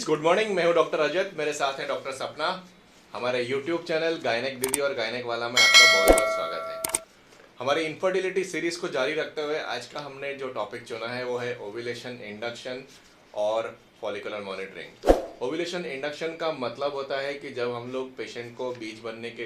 Friends, good morning. मैं हूं doctor Ajay, मेरे साथ हैं डॉक्टर सपना। हमारे यूट्यूब चैनल गायनेक दीदी और गायनेक वाला में आपका बहुत बहुत स्वागत है। हमारी इनफर्टिलिटी सीरीज को जारी रखते हुए आज का हमने जो टॉपिक चुना है वो है ओव्यूलेशन इंडक्शन और फॉलिकुलर मॉनिटरिंग। ओव्यूलेशन इंडक्शन का मतलब होता है कि जब हम लोग पेशेंट को बीज बनने के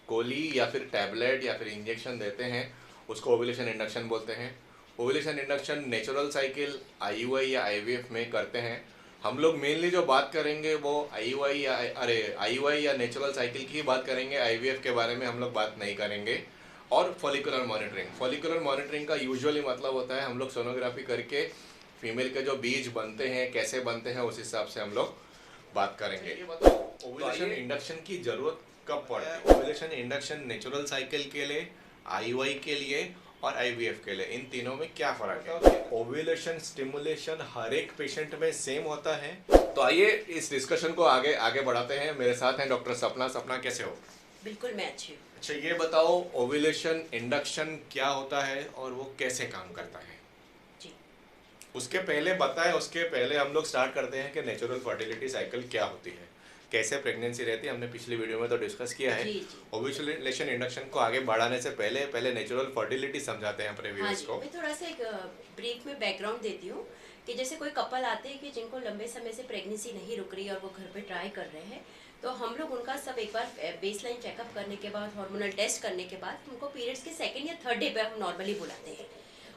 गोली या फिर टैबलेट या फिर इंजेक्शन देते हैं, उसको ओव्यूलेशन इंडक्शन बोलते हैं। Ovulation induction natural cycle IUI या आईवीएफ में करते हैं। हम लोग मेनली जो बात करेंगे वो आईयूआई या नेचुरल साइकिल की बात करेंगे। आईवीएफ के बारे में हम लोग बात नहीं करेंगे। और फॉलिकुलर मॉनिटरिंग का यूजुअली मतलब होता है हम लोग सोनोग्राफी करके फीमेल के जो बीज बनते हैं कैसे बनते हैं उस हिसाब से हम लोग बात करेंगे। ये बताओ ओव्यूलेशन इंडक्शन की जरूरत कब पड़ती है? ओव्यूलेशन इंडक्शन नेचुरल साइकिल के लिए, आईयूआई के लिए और आईवीएफ के लिए, इन तीनों में क्या फर्क है? ओव्यूलेशन स्टिमुलेशन हर एक पेशेंट में सेम होता है। तो आइए इस डिस्कशन को आगे आगे बढ़ाते हैं। मेरे साथ हैं डॉक्टर सपना। सपना, कैसे हो? बिल्कुल, मैं अच्छी हूँ। अच्छा, ये बताओ ओव्यूलेशन इंडक्शन क्या होता है और वो कैसे काम करता है? जी। उसके पहले हम लोग स्टार्ट करते हैं कि नेचुरल फर्टिलिटी साइकिल क्या होती है, कैसे प्रेगनेंसी रहती है। हमने पिछली वीडियो में तो डिस्कस किया है। ओव्यूलेशन इंडक्शन को आगे बढ़ाने से पहले नेचुरल फर्टिलिटी समझाते हैं अपने व्यूअर्स को। मैं थोड़ा सा एक ब्रीफ में बैकग्राउंड देती हूँ कि जैसे कोई कपल आते हैं कि जिनको लंबे समय से प्रेगनेंसी नहीं रुक रही और वो घर पे ट्राई कर रहे हैं, तो हम लोग उनका सब एक बार बेसलाइन चेकअप करने के बाद, हार्मोनल टेस्ट करने के बाद उनको पीरियड्स के सेकेंड या थर्ड डे पे हम नॉर्मली बुलाते हैं।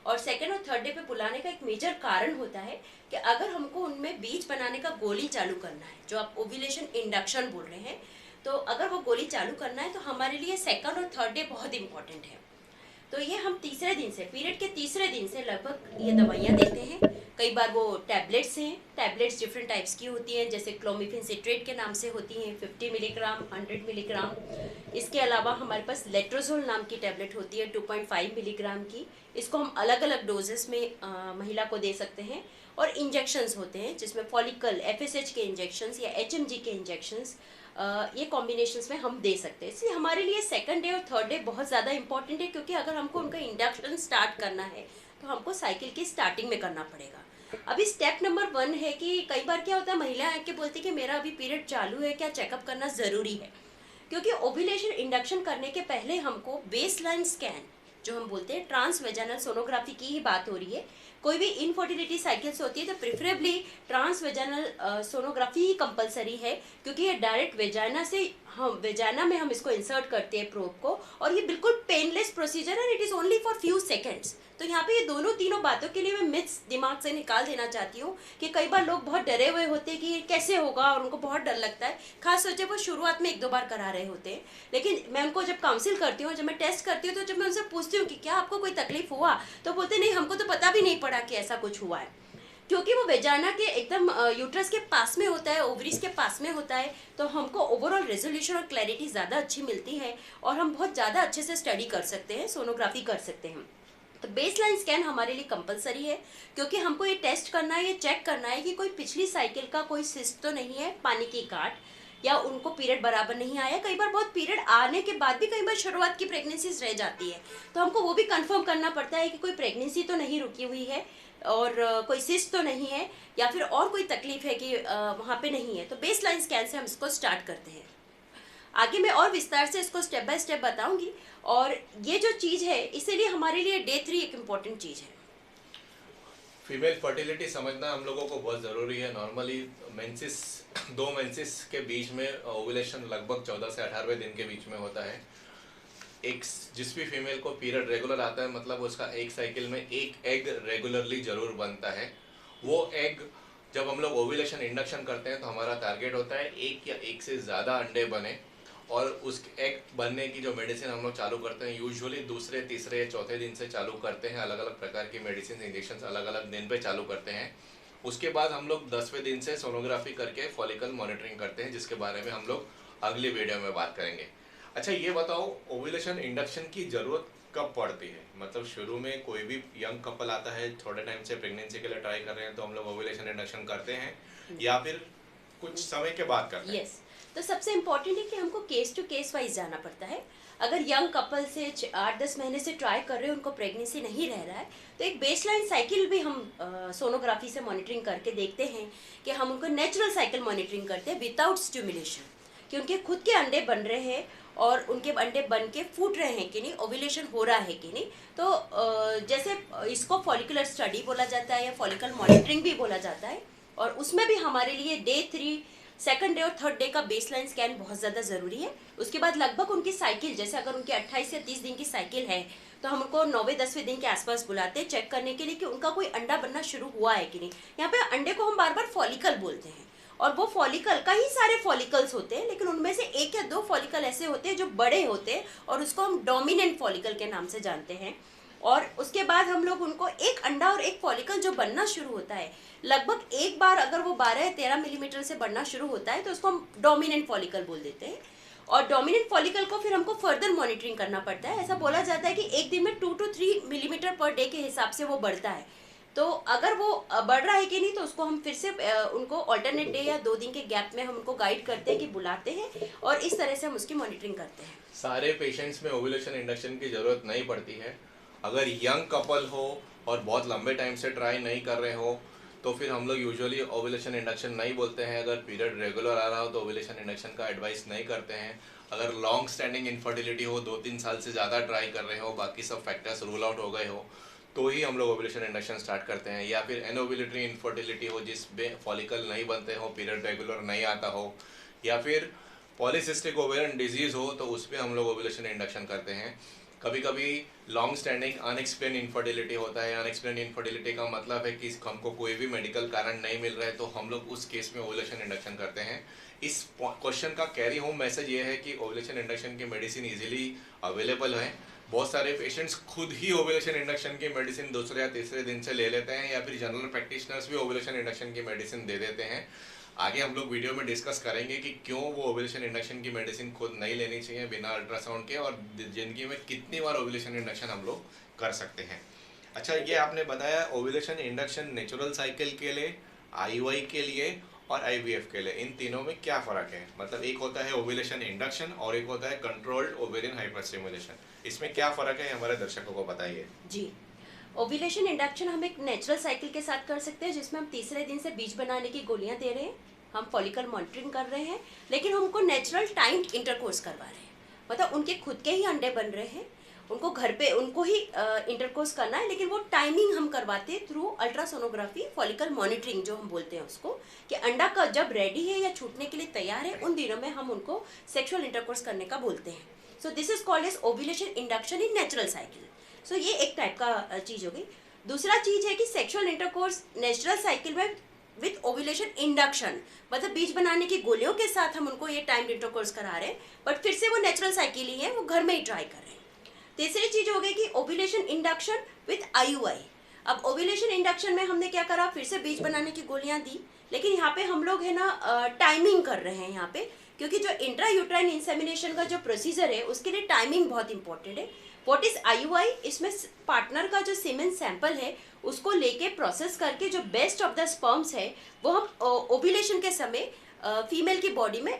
और सेकेंड और थर्ड डे पे बुलाने का एक मेजर कारण होता है कि अगर हमको उनमें बीज बनाने का गोली चालू करना है, जो आप ओव्यूलेशन इंडक्शन बोल रहे हैं, तो अगर वो गोली चालू करना है तो हमारे लिए सेकंड और थर्ड डे बहुत इंपॉर्टेंट है। तो ये हम तीसरे दिन से, पीरियड के तीसरे दिन से लगभग ये दवाइयाँ देते हैं। कई बार वो टैबलेट्स हैं। टैबलेट्स डिफरेंट टाइप्स की होती हैं, जैसे क्लोमिफेन सिट्रेट के नाम से होती हैं, 50 मिलीग्राम, 100 मिलीग्राम। इसके अलावा हमारे पास लेट्रोजोल नाम की टैबलेट होती है 2.5 मिलीग्राम की। इसको हम अलग अलग डोजेस में महिला को दे सकते हैं। और इंजेक्शंस होते हैं जिसमें फॉलिकल, एफएसएच के इंजेक्शंस या एचएमजी के इंजेक्शंस, ये कॉम्बिनेशंस में हम दे सकते हैं। इसलिए हमारे लिए सेकंड डे और थर्ड डे बहुत ज़्यादा इंपॉर्टेंट है, क्योंकि अगर हमको उनका इंडक्शन स्टार्ट करना है तो हमको साइकिल की स्टार्टिंग में करना पड़ेगा। अभी स्टेप नंबर 1 है कि कई बार क्या होता है, महिलाएं आके बोलती है कि मेरा अभी पीरियड चालू है, क्या चेकअप करना ज़रूरी है? क्योंकि ओव्यूलेशन इंडक्शन करने के पहले हमको बेसलाइन स्कैन, जो हम बोलते हैं ट्रांस वेजाइनल सोनोग्राफी की ही बात हो रही है। कोई भी इनफर्टिलिटी साइकिल्स होती है तो प्रेफरेबली ट्रांस वेजाइनल सोनोग्राफी ही कंपलसरी है, क्योंकि ये डायरेक्ट वेजाइना से वेजाइना में हम इसको इंसर्ट करते हैं प्रोब को, और ये बिल्कुल पेनलेस प्रोसीजर है। It is only for few seconds. तो यहाँ पे ये तीनों बातों के लिए मैं मिथ्स दिमाग से निकाल देना चाहती हूँ कि कई बार लोग बहुत डरे हुए होते हैं कि ये कैसे होगा, और उनको बहुत डर लगता है। खास सोचे वो शुरुआत में 1-2 बार करा रहे होते हैं। लेकिन मैं उनको जब काउंसिल करती हूँ, जब मैं टेस्ट करती हूँ, तो जब मैं उनसे पूछती हूँ कि क्या आपको कोई तकलीफ हुआ, तो बोलते नहीं, हमको तो पता भी नहीं पड़ा कि ऐसा कुछ हुआ है, क्योंकि वो वेजाना के एकदम यूट्रस के पास में होता है, ओवरीज के पास में होता है। तो हमको ओवरऑल रेजोल्यूशन और क्लैरिटी ज़्यादा अच्छी मिलती है, और हम बहुत ज़्यादा अच्छे से स्टडी कर सकते हैं, सोनोग्राफी कर सकते हैं। तो बेसलाइन स्कैन हमारे लिए कंपलसरी है, क्योंकि हमको ये टेस्ट करना है, ये चेक करना है कि कोई पिछली साइकिल का कोई सिस्ट तो नहीं है, पानी की गांठ, या उनको पीरियड बराबर नहीं आया। कई बार बहुत पीरियड आने के बाद भी कई बार शुरुआत की प्रेगनेंसीज रह जाती है, तो हमको वो भी कंफर्म करना पड़ता है कि कोई प्रेगनेंसी तो नहीं रुकी हुई है, और कोई सिस्ट तो नहीं है, या फिर और कोई तकलीफ है कि वहाँ पे नहीं है। तो बेसलाइन स्कैन से हम इसको स्टार्ट करते हैं। आगे मैं और विस्तार से इसको स्टेप बाय स्टेप बताऊंगी। और ये जो चीज़ है, इसीलिए हमारे लिए डे 3 एक इम्पॉर्टेंट चीज़ है। फीमेल फर्टिलिटी समझना हम लोगों को बहुत ज़रूरी है। नॉर्मली मेंसिस, 2 मेंसिस के बीच में ओव्यूलेशन लगभग 14 से 18वें दिन के बीच में होता है। एक जिस भी फीमेल को पीरियड रेगुलर आता है, मतलब उसका एक साइकिल में एक एग रेगुलरली जरूर बनता है। वो एग जब हम लोग ओव्यूलेशन इंडक्शन करते हैं तो हमारा टारगेट होता है एक या एक से ज़्यादा अंडे बने, और उस एग बनने की जो मेडिसिन हम लोग चालू करते हैं यूजुअली दूसरे, तीसरे, चौथे दिन से चालू करते हैं। अलग अलग प्रकार की मेडिसिन, इंजेक्शन अलग अलग दिन पे चालू करते हैं। उसके बाद हम लोग 10वें दिन से सोनोग्राफी करके फॉलिकल मॉनिटरिंग करते हैं, जिसके बारे में हम लोग अगली वीडियो में बात करेंगे। अच्छा, ये बताओ ओव्यूलेशन इंडक्शन की ज़रूरत कब पड़ती है? मतलब शुरू में कोई भी यंग कपल आता है, थोड़े टाइम से प्रेगनेंसी के लिए ट्राई कर रहे हैं, तो हम लोग ओव्यूलेशन इंडक्शन करते हैं, या फिर कुछ समय के बाद करते हैं? यस। तो सबसे इम्पोर्टेंट है कि हमको केस टू केस वाइज जाना पड़ता है। अगर यंग कपल से 8-10 महीने से ट्राई कर रहे हैं, उनको प्रेगनेंसी नहीं रह रहा है, तो एक बेसलाइन साइकिल भी हम सोनोग्राफी से मॉनिटरिंग करके देखते हैं कि हम उनको नेचुरल साइकिल मॉनिटरिंग करते हैं विदाउट स्टिमुलेशन, कि उनके खुद के अंडे बन रहे हैं और उनके अंडे बन के फूट रहे हैं कि नहीं, ओव्यूलेशन हो रहा है कि नहीं। तो जैसे इसको फॉलिकुलर स्टडी बोला जाता है या फॉलिकल मॉनिटरिंग भी बोला जाता है, और उसमें भी हमारे लिए डे 3, सेकंड डे और थर्ड डे का बेसलाइन स्कैन बहुत ज़्यादा ज़रूरी है। उसके बाद लगभग उनकी साइकिल, जैसे अगर उनकी 28 या 30 दिन की साइकिल है तो हम उनको 9वें-10वें दिन के आसपास बुलाते हैं चेक करने के लिए कि उनका कोई अंडा बनना शुरू हुआ है कि नहीं। यहाँ पे अंडे को हम बार बार फॉलिकल बोलते हैं, और वो फॉलिकल, कई सारे फॉलिकल्स होते हैं, लेकिन उनमें से 1 या 2 फॉलिकल ऐसे होते हैं जो बड़े होते हैं और उसको हम डोमिनेंट फॉलिकल के नाम से जानते हैं। और उसके बाद हम लोग उनको एक अंडा और एक फॉलिकल जो बनना शुरू होता है, लगभग एक बार अगर वो 12 या 13 मिलीमीटर से बनना शुरू होता है तो उसको हम डोमिनेंट फॉलिकल बोल देते हैं। और डोमिनेंट फॉलिकल को फिर हमको फर्दर मॉनिटरिंग करना पड़ता है। ऐसा बोला जाता है कि एक दिन में 2 to 3 मिलीमीटर पर डे के हिसाब से वो बढ़ता है। तो अगर वो बढ़ रहा है कि नहीं, तो उसको हम फिर से उनको ऑल्टरनेट डे या 2 दिन के गैप में हम उनको गाइड करते हैं कि बुलाते हैं, और इस तरह से हम उसकी मॉनिटरिंग करते हैं। सारे पेशेंट्स में ओव्यूलेशन इंडक्शन की ज़रूरत नहीं पड़ती है। अगर यंग कपल हो और बहुत लंबे टाइम से ट्राई नहीं कर रहे हो तो फिर हम लोग यूजुअली ओव्यूलेशन इंडक्शन नहीं बोलते हैं। अगर पीरियड रेगुलर आ रहा हो तो ओव्यूलेशन इंडक्शन का एडवाइस नहीं करते हैं। अगर लॉन्ग स्टैंडिंग इनफर्टिलिटी हो, 2-3 साल से ज़्यादा ट्राई कर रहे हो, बाकी सब फैक्टर्स रूल आउट हो गए हो, तो ही हम लोग ओव्यूलेशन इंडक्शन स्टार्ट करते हैं। या फिर एनओव्यूलेटरी इनफर्टिलिटी हो जिसमें फॉलिकल नहीं बनते हो, पीरियड रेगुलर नहीं आता हो, या फिर पॉलीसिस्टिक ओवेरियन डिजीज़ हो तो उस पर हम लोग ओव्यूलेशन इंडक्शन करते हैं। कभी कभी लॉन्ग स्टैंडिंग अनएक्सप्लेन इनफर्टिलिटी होता है। अनएक्सप्लेन इनफर्टिलिटी का मतलब है कि हमको कोई भी मेडिकल कारण नहीं मिल रहा है, तो हम लोग उस केस में ओव्यूलेशन इंडक्शन करते हैं। इस क्वेश्चन का कैरी होम मैसेज ये है कि ओव्यूलेशन इंडक्शन की मेडिसिन इजीली अवेलेबल है। बहुत सारे पेशेंट्स खुद ही ओव्यूलेशन इंडक्शन की मेडिसिन दूसरे या तीसरे दिन से ले लेते हैं, या फिर जनरल प्रैक्टिशनर्स भी ओव्यूलेशन इंडक्शन की मेडिसिन दे देते हैं। आगे हम लोग वीडियो में डिस्कस करेंगे कि क्यों वो ओव्यूलेशन इंडक्शन की मेडिसिन खुद नहीं लेनी चाहिए बिना अल्ट्रासाउंड के, और जिंदगी में कितनी बार ओव्यूलेशन इंडक्शन हम लोग कर सकते हैं। अच्छा, ये आपने बताया ओव्यूलेशन इंडक्शन नेचुरल साइकिल के लिए, आईयूआई के लिए और आईवीएफ के लिए, इन तीनों में क्या फ़र्क है? मतलब एक होता है ओव्यूलेशन इंडक्शन और एक होता है कंट्रोल्ड ओवेरियन हाइपरस्टिमुलेशन। इसमें क्या फ़र्क है हमारे दर्शकों को बताइए। जी, ओव्यूलेशन इंडक्शन हम एक नेचुरल साइकिल के साथ कर सकते हैं, जिसमें हम तीसरे दिन से बीज बनाने की गोलियां दे रहे हैं, हम फॉलिकल मॉनिटरिंग कर रहे हैं, लेकिन हम उनको नेचुरल टाइम्ड इंटरकोर्स करवा रहे हैं। मतलब उनके खुद के ही अंडे बन रहे हैं, उनको घर पे उनको ही इंटरकोर्स करना है, लेकिन वो टाइमिंग हम करवाते हैं थ्रू अल्ट्रासोनोग्राफी, फॉलिकल मॉनिटरिंग जो हम बोलते हैं उसको, कि अंडा का जब रेडी है या छूटने के लिए तैयार है, उन दिनों में हम उनको सेक्सुअल इंटरकोर्स करने का बोलते हैं। So this is called as ovulation induction in natural cycle. So ये एक टाइप का चीज हो गई। दूसरा चीज है कि सेक्सुअल इंटरकोर्स नेचुरल साइकिल में विथ ओव्यूलेशन इंडक्शन, मतलब बीज बनाने की गोलियों के साथ हम उनको ये टाइम इंटरकोर्स करा रहे हैं, बट फिर से वो नेचुरल साइकिल ही है, वो घर में ही ट्राई कर रहे हैं। तीसरी चीज हो गई कि ओव्यूलेशन इंडक्शन विथ आईयूआई। अब ओव्यूलेशन इंडक्शन में हमने क्या करा, फिर से बीज बनाने की गोलियां दी, लेकिन यहाँ पे हम लोग है ना टाइमिंग कर रहे हैं यहाँ पे, क्योंकि जो इंट्रा यूट्राइन इंसेमिनेशन का जो प्रोसीजर है उसके लिए टाइमिंग बहुत इंपॉर्टेंट है। What is IUI? इसमें पार्टनर का जो सीमेन सैंपल है उसको लेके प्रोसेस करके जो बेस्ट ऑफ द स्पर्म्स है वो हम ओव्यूलेशन के समय फीमेल की बॉडी में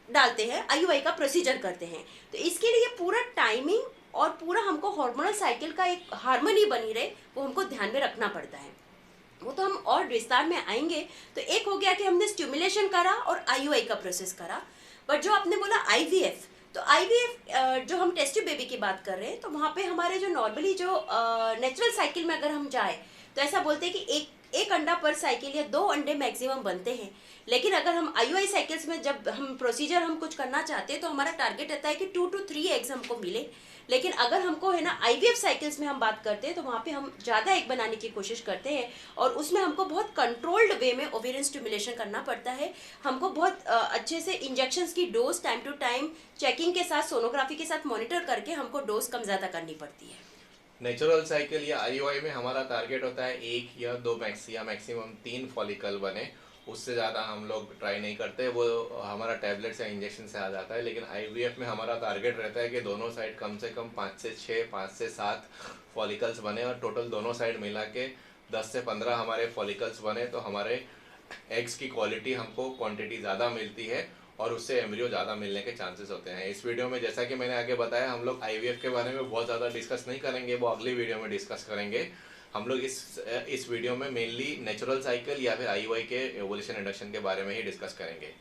डालते हैं, आईयूआई का प्रोसीजर करते हैं। तो इसके लिए पूरा टाइमिंग और पूरा हमको हार्मोनल साइकिल का एक हार्मनी बनी रहे, वो हमको ध्यान में रखना पड़ता है। वो तो हम और विस्तार में आएंगे। तो एक हो गया कि हमने स्टिमुलेशन करा और आईयूआई का प्रोसेस करा, बट जो आपने बोला आईवीएफ, तो आईवीएफ जो हम टेस्ट ट्यूब बेबी की बात कर रहे हैं, तो वहाँ पे हमारे जो नॉर्मली जो नेचुरल साइकिल में अगर हम जाए तो ऐसा बोलते हैं कि एक अंडा पर साइकिल या 2 अंडे मैक्सिमम बनते हैं। लेकिन अगर हम आईयूआई साइकिल्स में जब हम प्रोसीजर हम कुछ करना चाहते हैं तो हमारा टारगेट रहता है कि 2 to 3 एग्स हमको मिले। लेकिन अगर हमको है ना आईवीएफ साइकिल्स में हम बात करते हैं तो वहाँ पे हम ज़्यादा एग बनाने की कोशिश करते हैं, और उसमें हमको बहुत कंट्रोल्ड वे में ओवेरियन स्टिमुलेशन करना पड़ता है। हमको बहुत अच्छे से इंजेक्शंस की dose time to time checking के साथ, सोनोग्राफी के साथ मॉनिटर करके हमको डोज कम ज़्यादा करनी पड़ती है। नेचुरल साइकिल या आईयूआई में हमारा टारगेट होता है 1 या 2 मैक्सिमम 3 फॉलिकल बने, उससे ज़्यादा हम लोग ट्राई नहीं करते, वो हमारा टैबलेट या इंजेक्शन से आ जाता है। लेकिन आईवीएफ में हमारा टारगेट रहता है कि दोनों साइड कम से कम 5 से 6, 5 से 7 फॉलिकल्स बने, और टोटल दोनों साइड मिला के 10 से 15 हमारे फॉलिकल्स बने, तो हमारे एग्स की क्वालिटी हमको क्वांटिटी ज़्यादा मिलती है और उससे एम्ब्रियो ज़्यादा मिलने के चांसेस होते हैं। इस वीडियो में जैसा कि मैंने आगे बताया, हम लोग आईवीएफ के बारे में बहुत ज़्यादा डिस्कस नहीं करेंगे, वो अगली वीडियो में डिस्कस करेंगे। हम लोग इस वीडियो में मेनली नेचुरल साइकिल या फिर आईयूआई के ओवुलेशन इंडक्शन के बारे में ही डिस्कस करेंगे।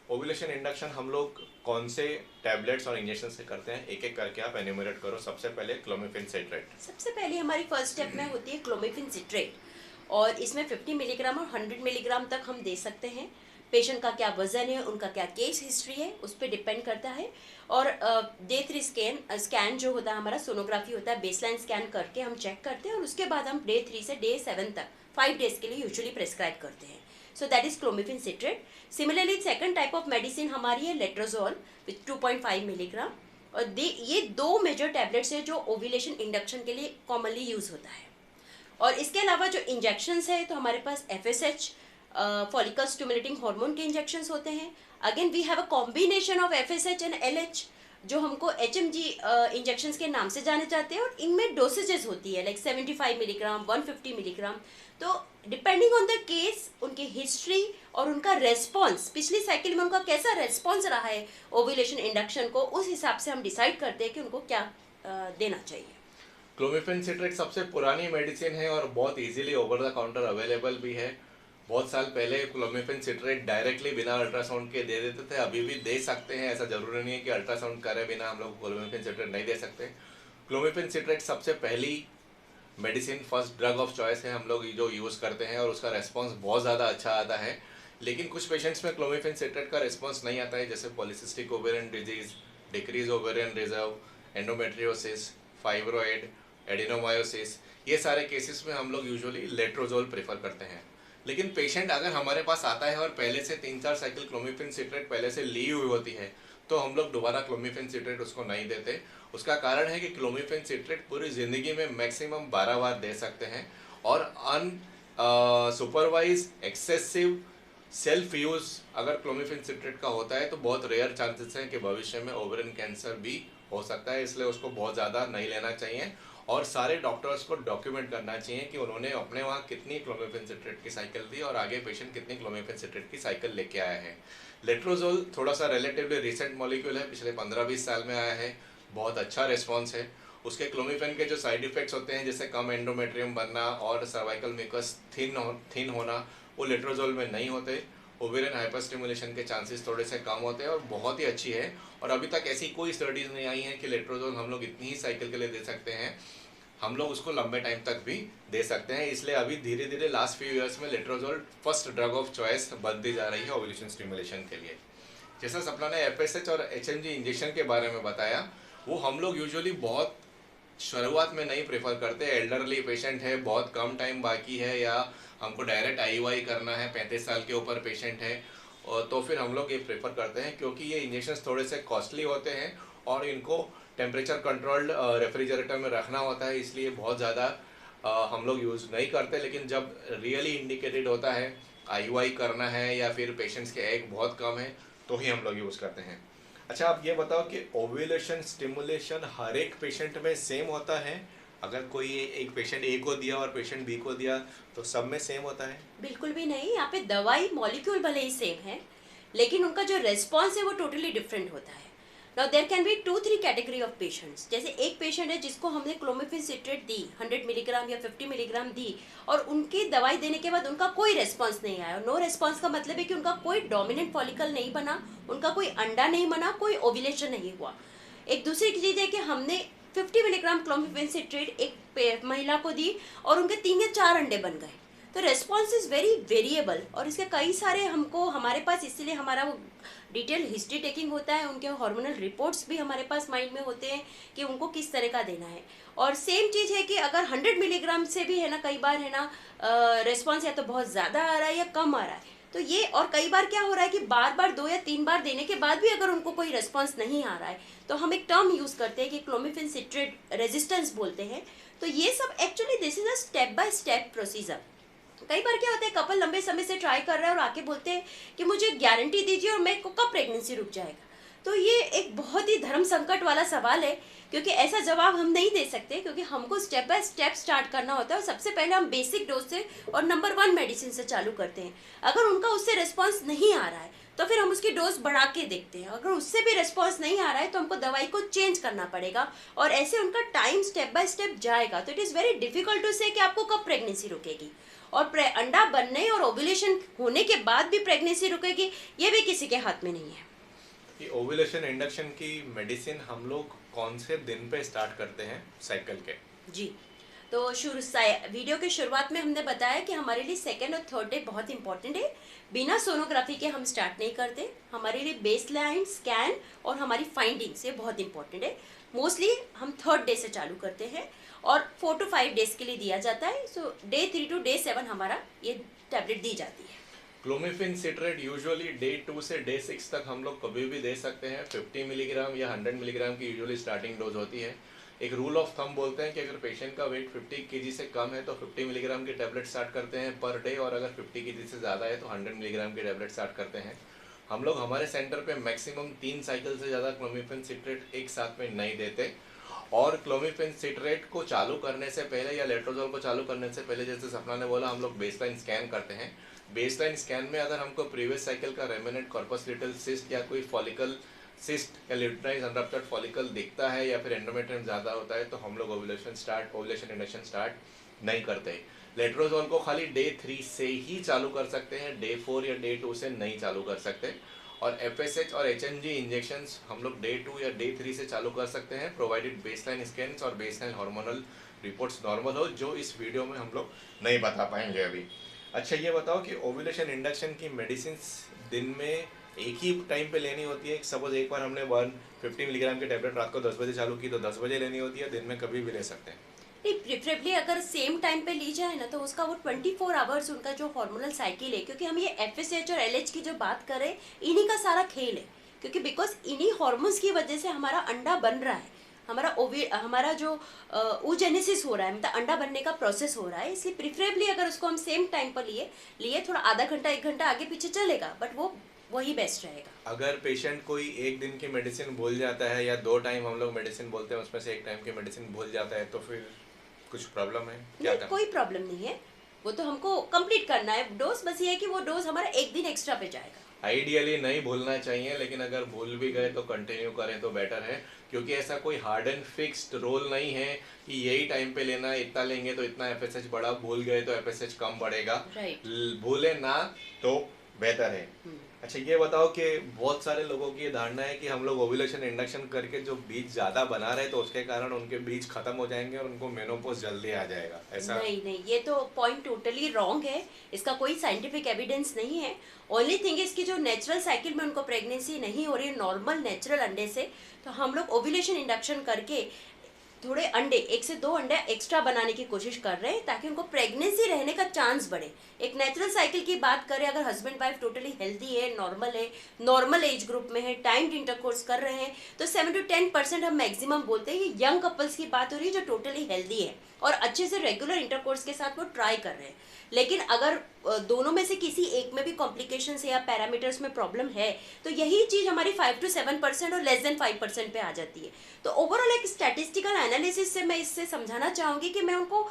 ओवुलेशन इंडक्शन हम लोग कौन से टैबलेट्स और इंजेक्शन से करते हैं, एक एक करके आप एन्यूमरेट करो। सबसे पहले क्लोमिफेन सिट्रेट। सबसे पहले हमारी फर्स्ट स्टेप में होती है क्लोमिफेन सिट्रेट, और इसमें 50 मिलीग्राम और 100 मिलीग्राम तक हम दे सकते हैं। पेशेंट का क्या वजन है, उनका क्या केस हिस्ट्री है, उस पर डिपेंड करता है। और डे 3 स्कैन जो होता है हमारा, सोनोग्राफी होता है, बेसलाइन स्कैन करके हम चेक करते हैं, और उसके बाद हम डे 3 से डे 7 तक 5 डेज के लिए यूजुअली प्रेस्क्राइब करते हैं। So that is clomiphene citrate. Similarly second type of medicine हमारी है लेट्रोजोल विथ 2.5 मिलीग्राम, और ये 2 मेजर टैबलेट्स है जो ओव्यूलेशन इंडक्शन के लिए कॉमनली यूज होता है। और इसके अलावा जो इंजेक्शंस है, तो हमारे पास FSH फॉलिकल स्टिमुलेटिंग हार्मोन के इंजेक्शंस होते हैं। Again we have a combination of FSH and LH, जो हमको HMG इंजेक्शंस के नाम से जाने जाते हैं, और इनमें डोसेजेस होती है लाइक 75 मिलीग्राम, 150 मिलीग्राम। तो डिपेंडिंग ऑन द केस, उनकी हिस्ट्री और उनका रेस्पॉन्स, पिछली साइकिल में उनका कैसा रेस्पॉन्स रहा है ओव्यूलेशन इंडक्शन को, उस हिसाब से हम डिसाइड करते हैं कि उनको क्या देना चाहिए। क्लोमिफेन सिट्रेट सबसे पुरानी मेडिसिन है और बहुत easily over the counter available भी है। बहुत साल पहले क्लोमिफेन सिट्रेट डायरेक्टली बिना अल्ट्रासाउंड के दे देते थे, अभी भी दे सकते हैं, ऐसा जरूरी नहीं है कि अल्ट्रासाउंड करे बिना हम लोग क्लोमिफेन सिट्रेट नहीं दे सकते। क्लोमिफेन सिट्रेट सबसे पहली medicine, first drug of choice है हम लोग जो यूज़ करते हैं, और उसका रेस्पॉन्स बहुत ज़्यादा अच्छा आता है। लेकिन कुछ पेशेंट्स में क्लोमिफेन सिट्रेट का रेस्पॉन्स नहीं आता है, जैसे polycystic ovarian disease, decrease ovarian reserve, endometriosis, fibroid, adenomyosis, ये सारे केसेस में हम लोग यूजुअली लेट्रोजोल प्रेफर करते हैं। लेकिन पेशेंट अगर हमारे पास आता है और पहले से 3-4 साइकिल क्लोमिफेन सिट्रेट पहले से ली हुई होती है, तो हम लोग दोबारा क्लोमिफेन सिट्रेट उसको नहीं देते। उसका कारण है कि क्लोमिफेन सिट्रेट पूरी ज़िंदगी में मैक्सिमम 12 बार दे सकते हैं, और सुपरवाइज एक्सेसिव सेल्फ यूज़ अगर क्लोमिफेन सिट्रेट का होता है तो बहुत रेयर चांसेस हैं कि भविष्य में ओवेरियन कैंसर भी हो सकता है। इसलिए उसको बहुत ज़्यादा नहीं लेना चाहिए, और सारे डॉक्टर्स को डॉक्यूमेंट करना चाहिए कि उन्होंने अपने वहाँ कितनी क्लोमिफेन सिट्रेट की साइकिल दी और आगे पेशेंट कितनी क्लोमिफेन सिट्रेट की साइकिल लेके आया है। लेट्रोजोल थोड़ा सा रिलेटिवली रिसेंट मॉलिक्यूल है, पिछले 15-20 साल में आया है, बहुत अच्छा रिस्पॉन्स है। उसके क्लोमिफेन के जो साइड इफेक्ट्स होते हैं, जैसे कम एंडोमेट्रियम बनना और सर्वाइकल म्यूकस थिन होना, वो लेट्रोजोल में नहीं होते। ओवेरियन हाइपरस्टिमुलेशन के चांसेस थोड़े से कम होते हैं और बहुत ही अच्छी है। और अभी तक ऐसी कोई स्टडीज़ नहीं आई है कि लेट्रोजोल हम लोग इतनी ही साइकिल के लिए दे सकते हैं, हम लोग उसको लंबे टाइम तक भी दे सकते हैं। इसलिए अभी धीरे धीरे लास्ट फ्यू ईयर्स में letrozole first drug of choice बनती जा रही है ओव्यूलेशन स्टिमुलेशन के लिए। जैसा सपना ने FSH और HMG इंजेक्शन के बारे में बताया, वो हम लोग यूजुअली बहुत शुरुआत में नहीं प्रेफर करते। एल्डरली पेशेंट है, बहुत कम टाइम बाकी है, या हमको डायरेक्ट IUI करना है, 35 साल के ऊपर पेशेंट है, और तो फिर हम लोग ये प्रेफर करते हैं, क्योंकि ये इंजेक्शंस थोड़े से कॉस्टली होते हैं और इनको टेम्परेचर कंट्रोल्ड रेफ्रिजरेटर में रखना होता है, इसलिए बहुत ज़्यादा हम लोग यूज़ नहीं करते। लेकिन जब रियली इंडिकेटेड होता है, IUI करना है या फिर पेशेंट्स के एग बहुत कम है, तो ही हम लोग यूज़ करते हैं। अच्छा, आप ये बताओ कि ओव्यूलेशन स्टिमुलेशन हर एक पेशेंट में सेम होता है? अगर कोई एक पेशेंट A को दिया और पेशेंट B को दिया तो सब में सेम होता है? बिल्कुल भी नहीं। यहाँ पे दवाई मॉलिक्यूल भले ही सेम है, लेकिन उनका जो रेस्पॉन्स है वो टोटली डिफरेंट होता है। Now there can be 2-3 category of patients. जैसे एक पेशेंट है जिसको हमने क्लोमिफेन सिट्रेट दी, 100 मिलीग्राम या 50 मिलीग्राम दी, और उनकी दवाई देने के बाद उनका कोई रेस्पॉन्स नहीं आया। नो रेस्पॉन्स का मतलब है कि उनका कोई डोमिनेंट फॉलिकल नहीं बना, उनका कोई अंडा नहीं बना, कोई ओव्यूलेशन नहीं हुआ। एक दूसरी चीज़ है कि हमने 50 मिलीग्राम क्लोमिफेन सिट्रेट एक महिला को दी और उनके 3 या 4 अंडे बन गए। तो रेस्पॉन्स इज़ वेरी वेरिएबल, और इसके कई सारे हमको हमारे पास, इसीलिए हमारा वो डिटेल हिस्ट्री टेकिंग होता है, उनके हार्मोनल रिपोर्ट्स भी हमारे पास माइंड में होते हैं कि उनको किस तरह का देना है। और सेम चीज़ है कि अगर 100 मिलीग्राम से भी है ना, कई बार है ना रेस्पॉन्स या तो बहुत ज़्यादा आ रहा है या कम आ रहा है। तो ये, और कई बार क्या हो रहा है कि बार बार 2 या 3 बार देने के बाद भी अगर उनको कोई रेस्पॉन्स नहीं आ रहा है, तो हम एक टर्म यूज़ करते हैं कि क्लोमिफेन सिट्रेट रेजिस्टेंस बोलते हैं। तो ये सब actually this is a step by step procedure. कई बार क्या होता है, कपल लंबे समय से ट्राई कर रहा है और आके बोलते हैं कि मुझे गारंटी दीजिए और मैं को कब प्रेगनेंसी रुक जाएगा। तो ये एक बहुत ही धर्म संकट वाला सवाल है, क्योंकि ऐसा जवाब हम नहीं दे सकते, क्योंकि हमको स्टेप बाय स्टेप स्टार्ट करना होता है। और सबसे पहले हम बेसिक डोज से और नंबर 1 मेडिसिन से चालू करते हैं। अगर उनका उससे रिस्पॉन्स नहीं आ रहा है तो फिर हम उसकी डोज बढ़ा के देखते हैं। अगर उससे भी रिस्पॉन्स नहीं आ रहा है तो हमको दवाई को चेंज करना पड़ेगा, और ऐसे उनका टाइम स्टेप बाय स्टेप जाएगा। तो it is very difficult to say कि आपको कब प्रेगनेंसी रुकेगी, और अंडा बनने और ओव्यूलेशन होने के बाद भी प्रेगनेंसी रुकेगी, ये भी किसी के हाथ में नहीं है। कि ओव्यूलेशन इंडक्शन की मेडिसिन हम लोग कौन से दिन पे स्टार्ट करते हैं साइकिल के? जी, तो वीडियो के शुरुआत में हमने बताया कि हमारे लिए सेकेंड और थर्ड डे बहुत इंपॉर्टेंट है। बिना सोनोग्राफी के हम स्टार्ट नहीं करते। हमारे लिए बेसलाइन स्कैन और हमारी फाइंडिंग्स ये बहुत इंपॉर्टेंट है। मोस्टली हम थर्ड डे से चालू करते हैं और 4 to 5 डेज के लिए दिया जाता है। सो डे 3 to डे 7 हमारा ये टैबलेट दी जाती है। क्लोमिफेन सिट्रेट यूजुअली डे 2 से डे 6 तक हम लोग कभी भी दे सकते हैं। 50 मिलीग्राम या 100 मिलीग्राम की यूजुअली स्टार्टिंग डोज होती है। एक रूल ऑफ थंब बोलते हैं कि अगर पेशेंट का वेट 50 केजी से कम है तो 50 मिलीग्राम की टैबलेट स्टार्ट करते हैं पर डे, और अगर 50 केजी से ज़्यादा है तो 100 मिलीग्राम की टैबलेट स्टार्ट करते हैं। हम लोग हमारे सेंटर पे मैक्सिमम 3 साइकिल से ज़्यादा क्लोमिफेन सिट्रेट एक साथ में नहीं देते। और क्लोमिफेन सिट्रेट को चालू करने से पहले या लेट्रोजोल को चालू करने से पहले, जैसे सपना ने बोला, हम लोग बेसलाइन स्कैन करते हैं। बेसलाइन स्कैन में अगर हमको प्रीवियस साइकिल का रेमिनेंट कॉर्पस लिटल सिस्ट या कोई फॉलिकल सिस्ट या ल्यूटिनाइज अनरप्चर्ड फॉलिकल दिखता है या फिर एंडोमेट्रियम ज़्यादा होता है तो हम लोग ओव्यूलेशन इंडक्शन स्टार्ट नहीं करते। लेट्रोजोल को खाली डे 3 से ही चालू कर सकते हैं, डे 4 या डे 2 से नहीं चालू कर सकते। और FSH और HMG इंजेक्शंस हम लोग डे 2 या डे 3 से चालू कर सकते हैं, प्रोवाइडेड बेसलाइन स्कैन्स और बेसलाइन हार्मोनल रिपोर्ट्स नॉर्मल हो, जो इस वीडियो में हम लोग नहीं बता पाएंगे अभी। अच्छा, ये बताओ कि ओव्यूलेशन इंडक्शन की मेडिसिन दिन में एक ही टाइम पे लेनी होती है? सपोज एक बार हमने 150 मिलीग्राम की टैबलेट रात को 10 बजे चालू की तो 10 बजे लेनी होती है, दिन में कभी भी ले सकते हैं? नहीं, प्रिफरेबली अगर सेम टाइम पे ली जाए ना तो उसका वो 24 आवर्स उनका जो हार्मोनल साइकिल है, क्योंकि हम ये FSH और LH की जो बात करें, इन्हीं का सारा खेल है। क्योंकि बिकॉज इन्हीं हार्मोन्स की वजह से हमारा अंडा बन रहा है, हमारा जो oogenesis हो रहा है, मतलब अंडा बनने का प्रोसेस हो रहा है। इसलिए प्रिफरेबली अगर उसको हम सेम टाइम पर लिए थोड़ा आधा घंटा 1 घंटा आगे पीछे चलेगा, बट वो वही बेस्ट रहेगा। अगर पेशेंट कोई एक दिन की मेडिसिन भूल जाता है या 2 टाइम हम लोग मेडिसिन बोलते हैं उसमें से एक टाइम की मेडिसिन भूल जाता है तो फिर कुछ प्रॉब्लम है क्या? नहीं, कोई प्रॉब्लम नहीं है। वो तो हमको कंप्लीट करना है डोज, बस ये है कि वो डोज हमारा 1 दिन एक्स्ट्रा पे जाएगा। आइडियली नहीं भूलना चाहिए, लेकिन अगर भूल भी गए तो कंटिन्यू करें तो बेटर है, क्योंकि ऐसा कोई हार्ड एंड फिक्स्ड रोल नहीं है कि यही टाइम पे लेना है, इतना लेंगे तो इतना FSH बढ़ा, भूल गए तो FSH कम बढ़ेगा। भूले ना तो बेहतर है। अच्छा, ये बताओ कि बहुत सारे लोगों की ये धारणा है कि हम लोग ओव्यूलेशन इंडक्शन करके जो बीज ज़्यादा बना रहे तो उसके कारण उनके बीज खत्म हो जाएंगे और उनको मेनोपॉज जल्दी आ जाएगा। ऐसा नहीं, ये तो पॉइंट टोटली रॉन्ग है। इसका कोई साइंटिफिक एविडेंस नहीं है। ओनली थिंग इसकी जो नेचुरल साइकिल में उनको प्रेगनेंसी नहीं हो रही है नॉर्मल नेचुरल अंडे से, तो हम लोग ओव्यूलेशन इंडक्शन करके थोड़े अंडे 1 से 2 अंडे एक्स्ट्रा बनाने की कोशिश कर रहे हैं ताकि उनको प्रेगनेंसी रहने का चांस बढ़े। एक नेचुरल साइकिल की बात करें, अगर हस्बैंड वाइफ टोटली हेल्दी है, नॉर्मल एज ग्रुप में है, टाइम्ड इंटरकोर्स कर रहे हैं, तो 7 to 10% हम मैक्सिमम बोलते हैं। ये यंग कपल्स की बात हो रही है जो टोटली हेल्दी है और अच्छे से रेगुलर इंटरकोर्स के साथ वो ट्राई कर रहे हैं। लेकिन अगर दोनों में से किसी एक में भी कॉम्प्लिकेशंस या पैरामीटर्स में प्रॉब्लम है तो यही चीज़ हमारी 5 to 7% और लेस देन 5% पे आ जाती है। तो ओवरऑल एक स्टैटिस्टिकल एनालिसिस से मैं इससे समझाना चाहूँगी कि मैं उनको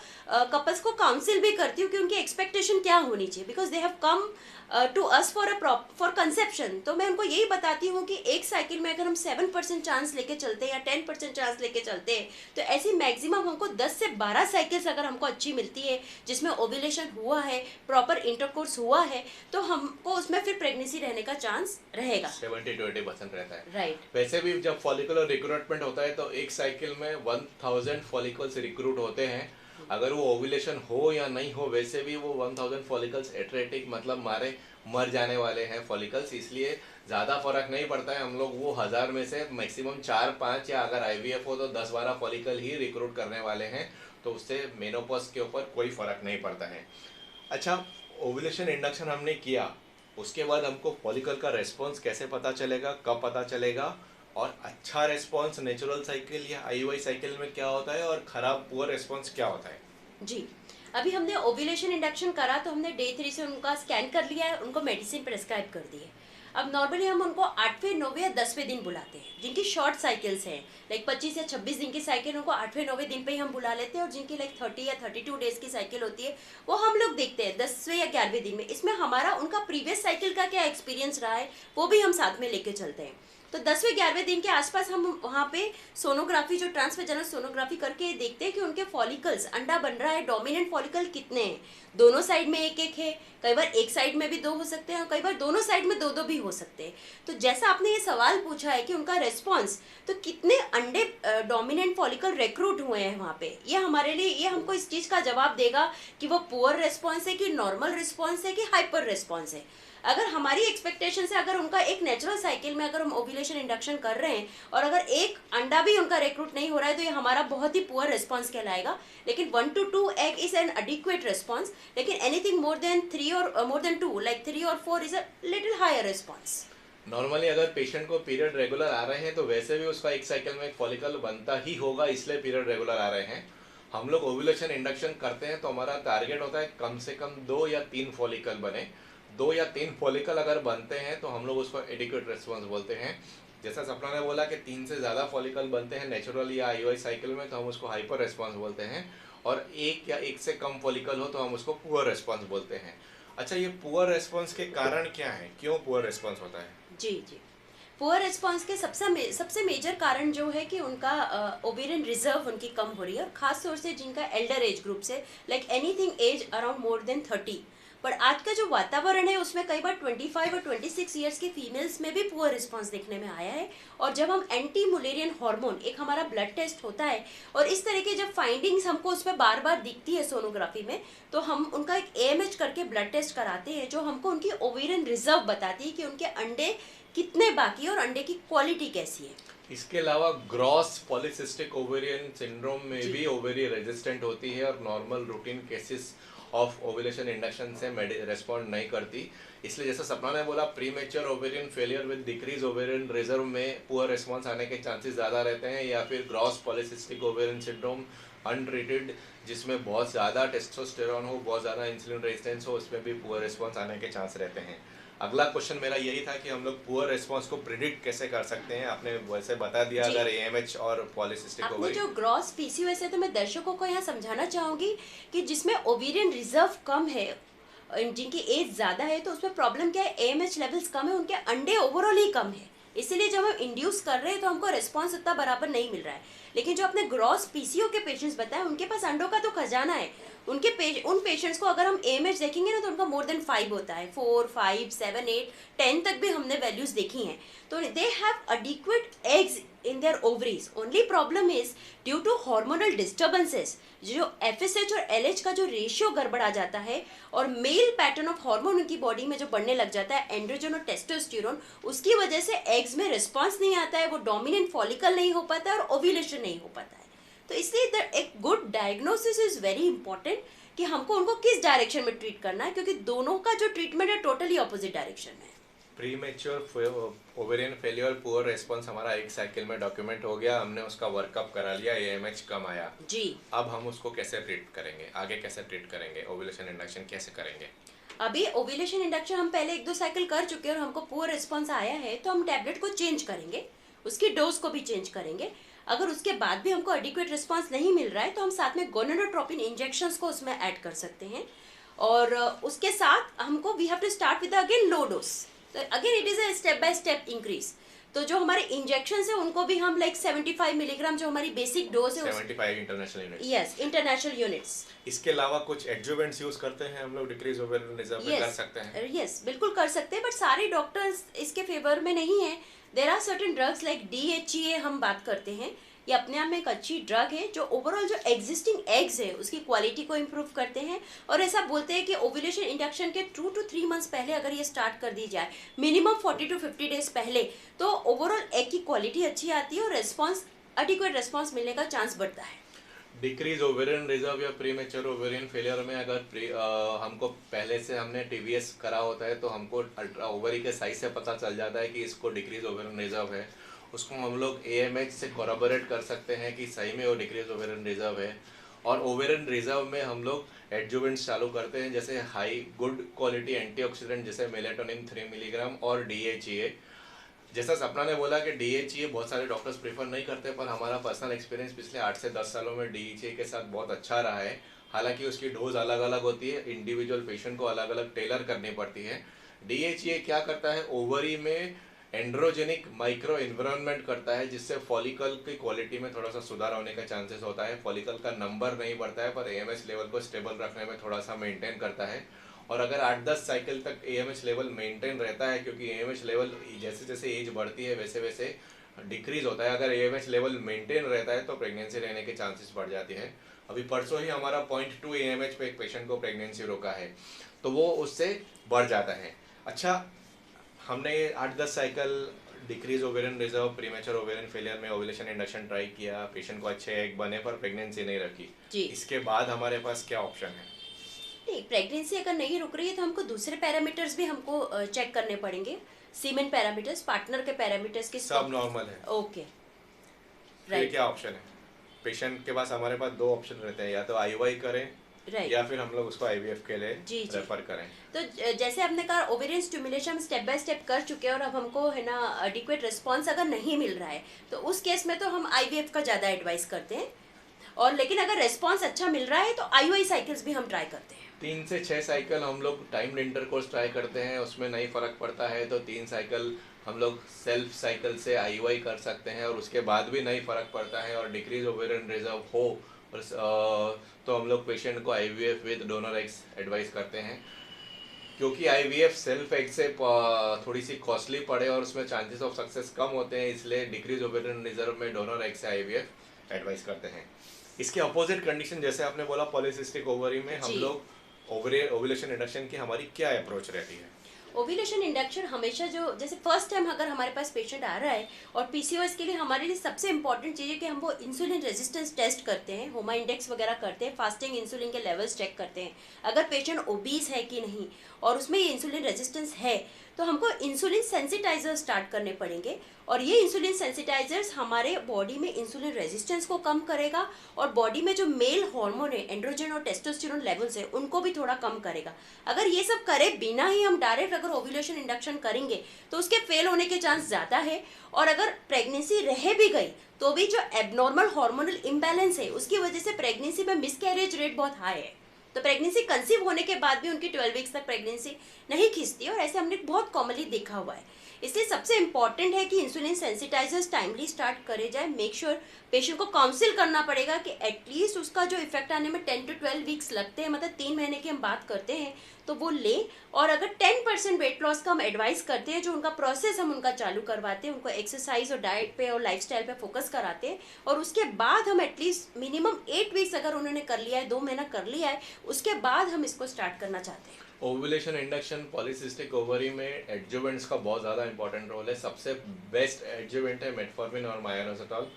कपल्स को काउंसिल भी करती हूँ कि उनकी एक्सपेक्टेशन क्या होनी चाहिए, because they have come to us for conception. तो मैं उनको यही बताती हूँ कि एक साइकिल में अगर हम 7% चांस लेके चलते हैं या 10% चांस लेके चलते हैं तो ऐसी मैक्सिमम हमको 10 से 12 साइकिल्स अगर हमको अच्छी मिलती है जिसमें ओव्यूलेशन हुआ है, प्रॉपर इंटरकोर्स हुआ है, तो हमको उसमें फिर प्रेगनेंसी रहने का चांस रहेगा। 70 to 80% रहता है। राइट। वैसे भी जब फॉलिकुलर रिक्रूटमेंट होता है तो एक साइकिल में 1000 फॉलिकल्स रिक्रूट होते हैं। अगर वो ओव्यूलेशन हो या नहीं हो, वैसे भी वो 1000 फॉलिकल्स एट्रेटिक मतलब मर जाने वाले हैं फॉलिकल्स, इसलिए ज़्यादा फर्क नहीं पड़ता है। हम लोग वो 1000 में से मैक्सिमम 4-5 या अगर IVF हो तो 10-12 फॉलिकल ही रिक्रूट करने वाले हैं, तो उससे मेनोपॉज के ऊपर कोई फ़र्क नहीं पड़ता है। अच्छा, ओव्यूलेशन इंडक्शन हमने किया, उसके बाद हमको फॉलिकल का रेस्पॉन्स कैसे पता चलेगा, कब पता चलेगा, और अच्छा रेस्पॉन्स नेचुरल साइकिल या IUI साइकिल में क्या होता है और ख़राब पुअर रेस्पॉन्स क्या होता है? जी, अभी हमने ओव्यूलेशन इंडक्शन करा तो हमने डे 3 से उनका स्कैन कर लिया है, उनको मेडिसिन प्रेस्क्राइब कर दी है। अब नॉर्मली हम उनको 8वें 9वें या 10वें दिन बुलाते हैं, जिनकी शॉर्ट साइकिल्स हैं, लाइक 25 या 26 दिन की साइकिल, उनको 8वें 9वें दिन पे ही हम बुला लेते हैं। और जिनकी लाइक 30 या 32 डेज की साइकिल होती है, वो हम लोग देखते हैं 10वें या 11वें दिन में। इसमें हमारा उनका प्रीवियस साइकिल का क्या एक्सपीरियंस रहा है वो भी हम साथ में लेके चलते हैं। तो 10वें 11वें दिन के आसपास हम वहाँ पे सोनोग्राफी, जो ट्रांसवेजनल सोनोग्राफी करके देखते हैं कि उनके फॉलिकल्स, अंडा बन रहा है, डोमिनेंट फॉलिकल कितने हैं। दोनों साइड में एक एक है, कई बार एक साइड में भी 2 हो सकते हैं और कई बार दोनों साइड में 2-2 भी हो सकते हैं। तो जैसा आपने ये सवाल पूछा है कि उनका रेस्पॉन्स, तो कितने अंडे डोमिनेंट फॉलिकल रिक्रूट हुए हैं वहाँ पे, ये हमारे लिए, ये हमको इस चीज़ का जवाब देगा कि वो पुअर रेस्पॉन्स है कि नॉर्मल रिस्पॉन्स है कि हाइपर रिस्पॉन्स है। अगर हमारी एक्सपेक्टेशन से, अगर उनका एक नेचुरल साइकिल में अगर हम ओव्यूलेशन इंडक्शन कर रहे हैं और अगर एक अंडा भी उनका रिक्रूट नहीं हो रहा है, तो ये हमारा बहुत ही पुअर रिस्पॉन्स कहलाएगा। लेकिन 1 to 2 egg is an adequate response, लेकिन anything more than 3 or more than 2, like 3 or 4 is a little higher response. Normally अगर पेशेंट को पीरियड रेगुलर आ रहे हैं तो वैसे भी उसका एक साइकिल में एक फॉलिकल बनता ही होगा, इसलिए पीरियड रेगुलर आ रहे हैं। हम लोग ओव्यूलेशन इंडक्शन करते हैं तो हमारा टारगेट होता है कम से कम 2 या 3 फॉलिकल बने। 2 या 3 फॉलिकल अगर बनते हैं तो हम लोग उसको एडिक्वेट रिस्पॉन्स बोलते हैं। जैसा सपना ने बोला कि 3 से ज़्यादा फॉलिकल बनते हैं नेचुरली या आईओआई साइकिल में, तो हम उसको हाइपर रिस्पॉन्स बोलते हैं। और 1 या 1 से कम फॉलिकल हो तो हम उसको पुअर रिस्पॉन्स बोलते हैं। अच्छा, ये पुअर रिस्पॉन्स के कारण क्या है, क्यों पुअर रिस्पॉन्स होता है? जी जी, पुअर रिस्पॉन्स के सबसे मेजर कारण जो है कि उनका ओवेरियन रिजर्व उनकी कम हो रही है, और खास तौर से जिनका एल्डर एज ग्रुप से, like anything age around more than 30। पर आज का जो वातावरण है उसमें कई बार 25 और 26 ईयर्स के फीमेल्स में भी पुअर रिस्पॉन्स देखने में आया है। और जब हम एंटी मुलेरियन हार्मोन, एक हमारा ब्लड टेस्ट होता है, और इस तरह के जब फाइंडिंग्स हमको उसमें बार बार दिखती है सोनोग्राफी में, तो हम उनका एक AMH करके ब्लड टेस्ट कराते हैं, जो हमको उनकी ओवेरियन रिजर्व बताती है कि उनके अंडे कितने बाकी है और अंडे की क्वालिटी कैसी है। इसके अलावा ग्रॉस पॉलीसिस्टिक ओवेरियन सिंड्रोम में भी ओवेरी रेजिस्टेंट होती है और normal routine cases of ovulation induction से रेस्पॉन्ड नहीं करती। इसलिए जैसा सपना ने बोला, premature ovarian failure with decrease ovarian reserve में पुअर रिस्पॉन्स आने के चांसेस ज़्यादा रहते हैं, या फिर gross polycystic ovarian syndrome untreated, जिसमें बहुत ज़्यादा टेस्टोस्टेरॉन हो, बहुत ज़्यादा इंसुलिन रेजिस्टेंस हो, उसमें भी पुअर रिस्पॉन्स आने के चांस रहते हैं। अगला क्वेश्चन मेरा यही था कि हम लोग पुअर रिस्पॉन्स को प्रिडिक्ट कैसे कर सकते हैं। आपने वैसे बता दिया, जी। अगर AMH और पॉलीसिस्टिक आपने ओवरी। जो ग्रॉस PCOS है, तो मैं दर्शकों को यहाँ समझाना चाहूंगी कि जिसमें ओवेरियन रिजर्व कम है, जिनकी एज ज़्यादा है, तो उसमें प्रॉब्लम क्या है, AMH लेवल्स कम है, उनके अंडे ओवरऑल ही कम है। इसीलिए जब हम इंड्यूस कर रहे हैं तो हमको रिस्पॉन्स उतना बराबर नहीं मिल रहा है। लेकिन जो आपने ग्रॉस PCO के पेशेंट्स बताए, उनके पास अंडों का तो खजाना है। उन पेशेंट्स को अगर हम AMH देखेंगे ना, तो उनका मोर देन 5 होता है, 4, 5, 7, 8, 10 तक भी हमने वैल्यूज देखी हैं। तो they have adequate eggs in their ovaries. Only problem is due to hormonal disturbances, जो FSH और LH का जो रेशियो गड़बड़ा जाता है, और मेल पैटर्न ऑफ हार्मोन उनकी बॉडी में जो बढ़ने लग जाता है, एंड्रोजन और टेस्टोस्टेरोन, उसकी वजह से एग्स में रिस्पॉन्स नहीं आता है, वो डोमिनेंट फॉलिकल नहीं हो पाता है और ओव्यूलेशन नहीं हो पाता है। तो इसलिए एक good diagnosis is very important, कि हमको उनको किस डायरेक्शन में ट्रीट करना है, क्योंकि दोनों का जो ट्रीटमेंट है टोटली ऑपोजिट डायरेक्शन में है। Premature ovarian failure poor response हमारा एक साइकिल में डॉक्यूमेंट हो गया, हमने उसका वर्कअप करा लिया, AMH कम आया जी। अब हम उसको कैसे ट्रीट करेंगे, आगे कैसे ट्रीट करेंगे, ओव्यूलेशन इंडक्शन कैसे करेंगे? अभी ओव्यूलेशन इंडक्शन हम पहले 1-2 साइकिल कर चुके हैं और हमको पुअर रिस्पॉन्स आया है, तो हम टैबलेट को चेंज करेंगे, उसकी डोज को भी चेंज करेंगे। अगर उसके बाद भी हमको एडिक्वेट रिस्पॉन्स नहीं मिल रहा है, तो हम साथ में गोनाडोट्रोपिन इंजेक्शंस को उसमें ऐड कर सकते हैं। और उसके साथ हमको we have to start with again low dose, तो again it is a step by step increase. तो जो हमारे इंजेक्शन है उनको भी हम लाइक 75 मिलीग्राम, जो हमारी बेसिक डोज है, 75 international units. Yes, international units. इसके अलावा कुछ एडजुवेंट्स यूज करते हैं हम लोग, डिक्रीज ओवेरियन रिजर्व में कर सकते हैं? यस, बिल्कुल कर सकते हैं, बट सारे डॉक्टर्स इसके फेवर में नहीं है। There are certain drugs like DHEA हम बात करते हैं, ये अपने आप में एक अच्छी ड्रग है, जो ओवरऑल जो एग्जिस्टिंग एग्स है उसकी क्वालिटी को इम्प्रूव करते हैं। और ऐसा बोलते हैं कि ओव्यूलेशन इंडक्शन के 2 to 3 मंथ्स पहले अगर ये स्टार्ट कर दी जाए, मिनिमम 40 to 50 डेज पहले, तो ओवरऑल एग की क्वालिटी अच्छी आती है और रिस्पॉन्स, एडिक्वेट रिस्पॉन्स मिलने का चांस बढ़ता है। डिक्रीज ओवेरियन रिजर्व या प्रीमेच्योर ओवेरियन फेलियर में अगर हमको पहले से हमने TVS करा होता है, तो हमको ओवरी के साइज से पता चल जाता है कि इसको डिक्रीज ओवेरियन रिजर्व है। उसको हम लोग AMH से कोराबोरेट कर सकते हैं कि सही में वो डिक्रीज ओवेरियन रिजर्व है। और ओवेरियन रिजर्व में हम लोग एडजुवेंट्स चालू करते हैं, जैसे हाई गुड क्वालिटी एंटीऑक्सीडेंट जैसे मेलेटोनिन 3 मिलीग्राम और DHEA। जैसा सपना ने बोला कि DHEA बहुत सारे डॉक्टर्स प्रेफर नहीं करते, पर हमारा पर्सनल एक्सपीरियंस पिछले 8 से 10 सालों में DHEA के साथ बहुत अच्छा रहा है। हालांकि उसकी डोज अलग अलग होती है, इंडिविजुअल पेशेंट को अलग अलग टेलर करनी पड़ती है। DHEA क्या करता है, ओवरी में एंड्रोजेनिक माइक्रो इन्वायरमेंट करता है, जिससे फॉलिकल की क्वालिटी में थोड़ा सा सुधार होने का चांसेस होता है। फॉलिकल का नंबर नहीं बढ़ता है, पर AMH लेवल को स्टेबल रखने में थोड़ा सा मेंटेन करता है। और अगर 8-10 साइकिल तक AMH लेवल मेंटेन रहता है, क्योंकि AMH लेवल जैसे जैसे एज बढ़ती है वैसे वैसे डिक्रीज होता है, अगर AMH लेवल मेंटेन रहता है तो प्रेगनेंसी रहने के चांसेस बढ़ जाते हैं। अभी परसों ही हमारा 0.2 AMH पे एक पेशेंट को प्रेगनेंसी रोका है, तो वो उससे बढ़ जाता है। अच्छा, हमने 8-10 cycle decrease ovarian reserve, premature ovarian failure में ओव्यूलेशन इंडक्शन ट्राई किया, पेशेंट को अच्छे एग बने पर प्रेगनेंसी नहीं रखी जी। इसके बाद हमारे पास क्या ऑप्शन है? नहीं, प्रेगनेंसी अगर नहीं रुक रही है तो हमको दूसरे पैरामीटर्स भी हमको चेक करने पड़ेंगे। सीमेन पैरामीटर्स, पार्टनर के पैरामीटर्स के सब नॉर्मल है, ओके, फिर राइट, क्या ऑप्शन है? पेशेंट के पास हमारे पास 2 ऑप्शन रहते हैं, या तो IUI करें राइट, या फिर हम लोग उसको IVF के लिए जी जी। रेफर करें। तो जैसे आपने कहा ovarian stimulation step by step कर चुके हैं और अब हमको है ना एडिक्वेट रिस्पांस अगर नहीं मिल रहा है तो उस केस में तो हम IVF का ज़्यादा एडवाइस करते हैं। और लेकिन अगर रिस्पांस अच्छा मिल रहा है तो IUI साइकिल्स भी हम ट्राई करते हैं। 3 से 6 साइकिल हम लोग टाइम्ड इंटरकोर्स ट्राई करते हैं, उसमें नहीं फर्क पड़ता है तो 3 साइकिल हम लोग सेल्फ साइकिल से IUI कर सकते हैं, और उसके बाद भी नहीं फर्क पड़ता है और डिक्रीज ओवेरियन रिजर्व हो और तो हम लोग पेशेंट को IVF with donor eggs advice करते हैं। क्योंकि IVF सेल्फ एग से थोड़ी सी कॉस्टली पड़े और उसमें चांसेस ऑफ सक्सेस कम होते हैं, इसलिए डिक्रीज ओवेरियन रिजर्व में डोनर एग से IVF एडवाइस करते हैं। इसके अपोजिट कंडीशन जैसे आपने बोला पॉलीसिस्टिक ओवरी में हम जी। लोग ओव्यूलेशन इंडक्शन की हमारी क्या अप्रोच रहती है? ओव्यूलेशन इंडक्शन हमेशा जो जैसे फर्स्ट टाइम अगर हमारे पास पेशेंट आ रहा है और PCOS के लिए हमारे लिए सबसे इंपॉर्टेंट चीज़ है कि हम वो इंसुलिन रेजिस्टेंस टेस्ट करते हैं, होमा इंडेक्स वगैरह करते हैं, फास्टिंग इंसुलिन के लेवल्स चेक करते हैं। अगर पेशेंट ओबीस है कि नहीं और उसमें ये इंसुलिन रेजिस्टेंस है तो हमको इंसुलिन सेंसिटाइजर स्टार्ट करने पड़ेंगे। और ये इंसुलिन सेंसिटाइजर्स हमारे बॉडी में इंसुलिन रेजिस्टेंस को कम करेगा और बॉडी में जो मेल हार्मोन है एंड्रोजन और टेस्टोस्टेरोन लेवल्स है उनको भी थोड़ा कम करेगा। अगर ये सब करे बिना ही हम डायरेक्ट अगर ओव्यूलेशन इंडक्शन करेंगे तो उसके फेल होने के चांस ज़्यादा है। और अगर प्रेगनेंसी रह भी गई तो भी जो एबनॉर्मल हार्मोनल इम्बैलेंस है उसकी वजह से प्रेगनेंसी में मिसकैरेज रेट बहुत हाई है। तो प्रेगनेंसी कंसीव होने के बाद भी उनकी 12 वीक्स तक प्रेगनेंसी नहीं खींचती और ऐसे हमने बहुत कॉमनली देखा हुआ है। इसलिए सबसे इंपॉर्टेंट है कि इंसुलिन सेंसिटाइजर्स टाइमली स्टार्ट करे जाए। मेक श्योर पेशेंट को काउंसिल करना पड़ेगा कि एटलीस्ट उसका जो इफेक्ट आने में 10 to 12 वीक्स लगते हैं, मतलब 3 महीने की हम बात करते हैं, तो वो ले। और अगर 10% वेट लॉस का हम एडवाइस करते हैं, जो उनका प्रोसेस हम उनका चालू करवाते हैं, उनको एक्सरसाइज और डाइट पे और लाइफस्टाइल पे फोकस कराते हैं, और उसके बाद हम एटलीस्ट मिनिमम 8 वीक्स अगर उन्होंने कर लिया है, 2 महीना कर लिया है, उसके बाद हम इसको स्टार्ट करना चाहते हैं। ओव्यूलेशन इंडक्शन पॉलीसिस्टिक ओवरी में एडजुवेंट्स का बहुत ज़्यादा इंपॉर्टेंट रोल है। सबसे बेस्ट एडजुवेंट है मेटफॉर्मिन और मायोनोसिटॉल।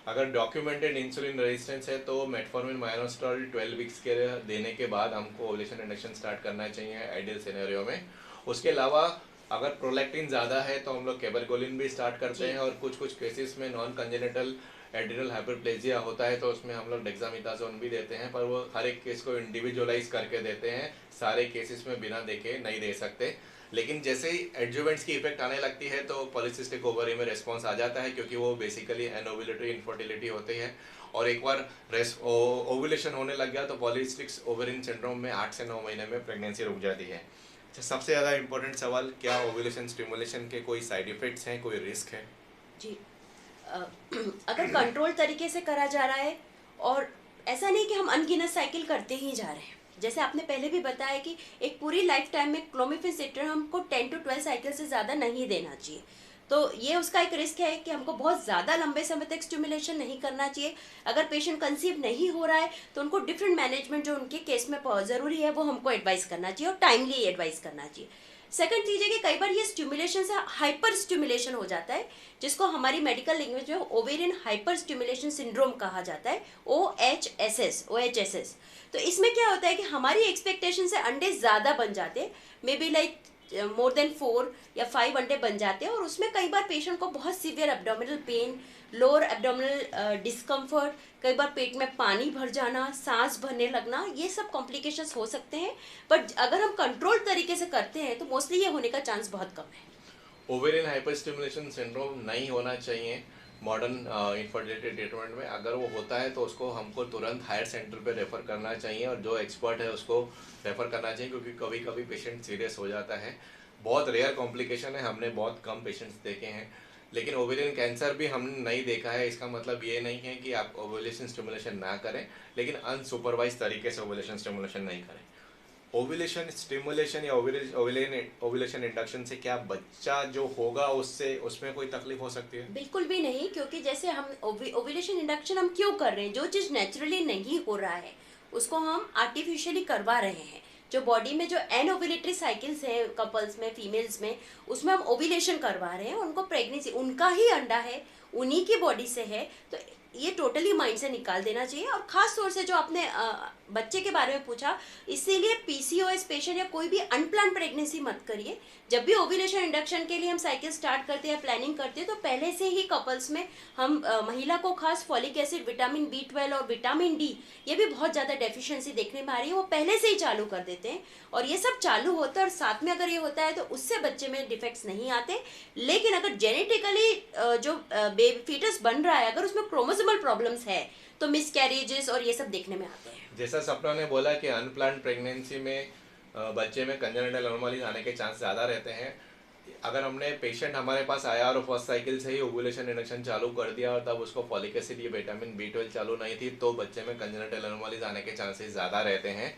अगर डॉक्यूमेंटेड इंसुलिन रेजिस्टेंस है तो मेटफॉर्मिन मायोनोसिटॉल 12 वीक्स के देने के बाद हमको ओव्यूलेशन इंडक्शन स्टार्ट करना चाहिए आइडियल सिनेरियो में। उसके अलावा अगर प्रोलैक्टिन ज़्यादा है तो हम लोग कैबरगोलिन भी स्टार्ट करते हैं, और कुछ केसेस में नॉन कंजेनिटल एड्रिनल हाइपरप्लेजिया होता है तो उसमें हम लोग डेक्सामेथासोन भी देते हैं, पर वो हर एक केस को इंडिविजुअलाइज करके देते हैं, सारे केसेस में बिना देखे नहीं दे सकते। लेकिन जैसे ही एडजुवेंट्स की इफेक्ट आने लगती है तो पॉलीसिस्टिक ओवरी में रिस्पॉन्स आ जाता है, क्योंकि वो बेसिकली एनोवुलेटरी इनफर्टिलिटी होती है। और एक बार ओवुलेशन होने लग गया तो पॉलीसिस्टिक ओवरिन सिंड्रोम में 8 से 9 महीने में प्रेगनेंसी रुक जाती है। अच्छा, सबसे ज़्यादा इंपॉर्टेंट सवाल, क्या ओवुलेशन स्टिमुलेशन के कोई साइड इफेक्ट्स हैं, कोई रिस्क है? जी, अगर कंट्रोल तरीके से करा जा रहा है और ऐसा नहीं कि हम अनगिनत साइकिल करते ही जा रहे हैं। जैसे आपने पहले भी बताया कि एक पूरी लाइफ टाइम में क्लोमिफेन सिट्रान हमको 10 to 12 साइकिल से ज़्यादा नहीं देना चाहिए। तो ये उसका एक रिस्क है कि हमको बहुत ज़्यादा लंबे समय तक स्टिमुलेशन नहीं करना चाहिए। अगर पेशेंट कंसीव नहीं हो रहा है तो उनको डिफरेंट मैनेजमेंट जो उनके केस में ज़रूरी है वो हमको एडवाइस करना चाहिए और टाइमली एडवाइस करना चाहिए। सेकंड चीज़ है कि कई बार ये स्टिमुलेशन से हाइपर स्टिमुलेशन हो जाता है, जिसको हमारी मेडिकल लैंग्वेज में ओवेरियन हाइपर स्टिमुलेशन सिंड्रोम कहा जाता है, OHSS। तो इसमें क्या होता है कि हमारी एक्सपेक्टेशन से अंडे ज़्यादा बन जाते हैं, may be like more than 4 या 5 अंडे बन जाते हैं, और उसमें कई बार पेशेंट को बहुत severe abdominal pain, lower abdominal discomfort, कई बार पेट में पानी भर जाना, सांस भरने लगना, ये सब कॉम्प्लिकेशंस हो सकते हैं। बट अगर हम कंट्रोल तरीके से करते हैं तो मोस्टली ये होने का चांस बहुत कम है। ओवेरियन हाइपरस्टिमुलेशन सिंड्रोम नहीं होना चाहिए मॉडर्न इनफर्टिलिटी ट्रीटमेंट में। अगर वो होता है तो उसको हमको तुरंत हायर सेंटर पे रेफ़र करना चाहिए और जो एक्सपर्ट है उसको रेफ़र करना चाहिए, क्योंकि कभी कभी पेशेंट सीरियस हो जाता है। बहुत रेयर कॉम्प्लिकेशन है, हमने बहुत कम पेशेंट्स देखे हैं। लेकिन ओवेरियन कैंसर भी हमने नहीं देखा है, इसका मतलब ये नहीं है कि आप ओवुलेशन स्टिमुलेशन ना करें, लेकिन अनसुपरवाइज तरीके से ओवुलेशन स्टिमुलेशन नहीं करें। ओव्यूलेशन स्टिमुलेशन या ओव्यूलेशन इंडक्शन से क्या बच्चा जो होगा उससे उसमें कोई तकलीफ हो सकती है? बिल्कुल भी नहीं, क्योंकि जैसे हम ओव्यूलेशन इंडक्शन हम क्यों कर रहे हैं, जो चीज़ नेचुरली नहीं हो रहा है उसको हम आर्टिफिशियली करवा रहे हैं। जो बॉडी में जो एनओव्यूलेटरी साइकिल्स है कपल्स में, फीमेल्स में, उसमें हम ओव्यूलेशन करवा रहे हैं। उनको प्रेगनेंसी, उनका ही अंडा है, उन्हीं की बॉडी से है, तो ये टोटली माइंड से निकाल देना चाहिए। और खास तौर से जो आपने बच्चे के बारे में पूछा, इसीलिए पीसीओएस पेशेंट या कोई भी अनप्लान प्रेगनेंसी मत करिए। जब भी ओव्यूलेशन इंडक्शन के लिए हम साइकिल स्टार्ट करते हैं या प्लानिंग करते हैं तो पहले से ही कपल्स में हम महिला को खास फॉलिक एसिड, विटामिन B12 और विटामिन डी, ये भी बहुत ज़्यादा डेफिशिएंसी देखने में आ रही है, वो पहले से ही चालू कर देते हैं। और ये सब चालू होता है और साथ में अगर ये होता है तो उससे बच्चे में डिफेक्ट्स नहीं आते। लेकिन अगर जेनेटिकली जो फीटस बन रहा है, अगर उसमें क्रोमोसोमल प्रॉब्लम्स है तो मिसकैरेजेस और ये सब देखने में आते हैं। जैसा सपना ने बोला कि अनप्लान्ड प्रेगनेंसी में बच्चे में कंजेनिटल एनोमलीज आने के चांस ज़्यादा रहते हैं। अगर हमने पेशेंट हमारे पास आया और फर्स्ट साइकिल से ही ओवुलेशन इंडक्शन चालू कर दिया और तब उसको फॉलिक एसिड या विटामिन B12 चालू नहीं थी, तो बच्चे में कंजेनिटल एनोमलीज आने के चांसेस ज़्यादा रहते हैं।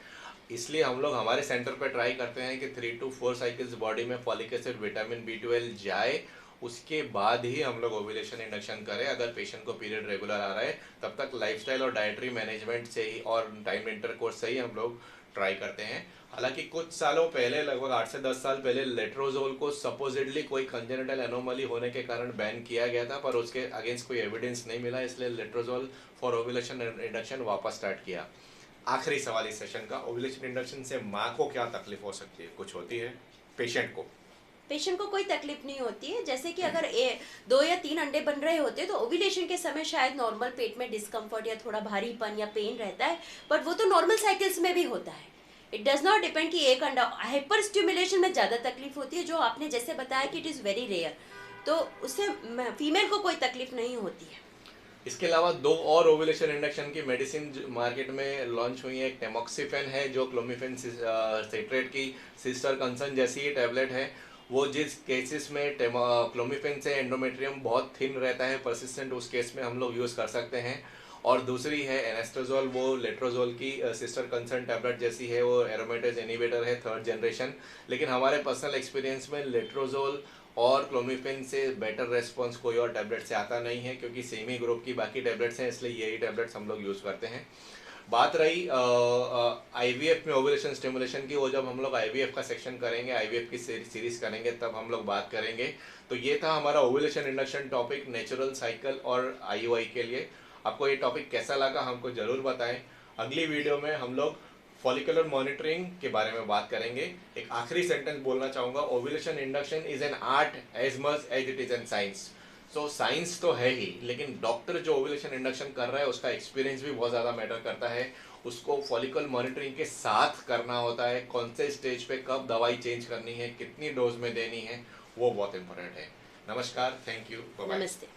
इसलिए हम लोग हमारे सेंटर पर ट्राई करते हैं कि 3 to 4 साइकिल्स बॉडी में फॉलिक एसिड, विटामिन B12 जाए, उसके बाद ही हम लोग ओवुलेशन इंडक्शन करें। अगर पेशेंट को पीरियड रेगुलर आ रहा है तब तक लाइफस्टाइल और डाइटरी मैनेजमेंट से ही और टाइम इंटरकोर्स से ही हम लोग ट्राई करते हैं। हालांकि कुछ सालों पहले, लगभग 8 से 10 साल पहले, लेट्रोजोल को सपोजिटली कोई कंजेनिटल एनोमली होने के कारण बैन किया गया था, पर उसके अगेंस्ट कोई एविडेंस नहीं मिला, इसलिए लेट्रोजोल फॉर ओवुलेशन इंडक्शन वापस स्टार्ट किया। आखिरी सवाल इस सेशन का, ओवुलेशन इंडक्शन से माँ को क्या तकलीफ हो सकती है? कुछ होती है पेशेंट को? पेशेंट को कोई तकलीफ नहीं होती है। जैसे कि अगर 2 या 3 अंडे बन रहे होते हैं तो ओव्यूलेशन के समय शायद नॉर्मल पेट में डिस्कम्फर्ट या थोड़ा भारीपन या पेन रहता है, बट वो तो नॉर्मल साइकिल्स में भी होता है। इट डज नॉट डिपेंड कि एक अंडा। हाइपर स्टिमुलेशन में ज़्यादा तकलीफ होती है, जो आपने जैसे बताया कि इट इज़ वेरी रेयर, तो उससे फीमेल को कोई तकलीफ नहीं होती है। इसके अलावा 2 और ओवुलेशन इंडक्शन की मेडिसिन मार्केट में लॉन्च हुई है। एक टेमोक्सिफेन है जो क्लोमिफेन सिट्रेट की सिस्टर कंसर्न जैसी ही टैबलेट है। वो जिस केसेस में क्लोमिफेन से एंडोमेट्रियम बहुत थिन रहता है, परसिस्टेंट, उस केस में हम लोग यूज़ कर सकते हैं। और दूसरी है एनेस्ट्रोजोल, वो लेट्रोजोल की सिस्टर कंसर्न टैबलेट जैसी है, वो एरोमेटेज इनहिबिटर है 3rd जनरेशन। लेकिन हमारे पर्सनल एक्सपीरियंस में लेट्रोजोल और क्लोमिफेन से बेटर रेस्पॉन्स कोई और टैबलेट से आता नहीं है, क्योंकि सेम ही ग्रुप की बाकी टैबलेट्स हैं, इसलिए यही टैबलेट्स हम लोग यूज़ करते हैं। बात रही IVF में ओवुलेशन स्टिमुलेशन की, वो जब हम लोग IVF का सेक्शन करेंगे, IVF की सीरीज करेंगे, तब हम लोग बात करेंगे। तो ये था हमारा ovulation induction topic, natural cycle और IUI के लिए। आपको ये टॉपिक कैसा लगा हमको ज़रूर बताएं। अगली वीडियो में हम लोग फॉलिकुलर मॉनिटरिंग के बारे में बात करेंगे। एक आखिरी सेंटेंस बोलना चाहूँगा, ovulation induction is an art as much as it is an science. So science तो है ही, लेकिन डॉक्टर जो ओवुलेशन इंडक्शन कर रहा है उसका एक्सपीरियंस भी बहुत ज़्यादा मैटर करता है। उसको फॉलिकल मॉनिटरिंग के साथ करना होता है, कौन से स्टेज पे कब दवाई चेंज करनी है, कितनी डोज में देनी है, वो बहुत इंपॉर्टेंट है। नमस्कार, थैंक यू, बाय बाय। नमस्ते।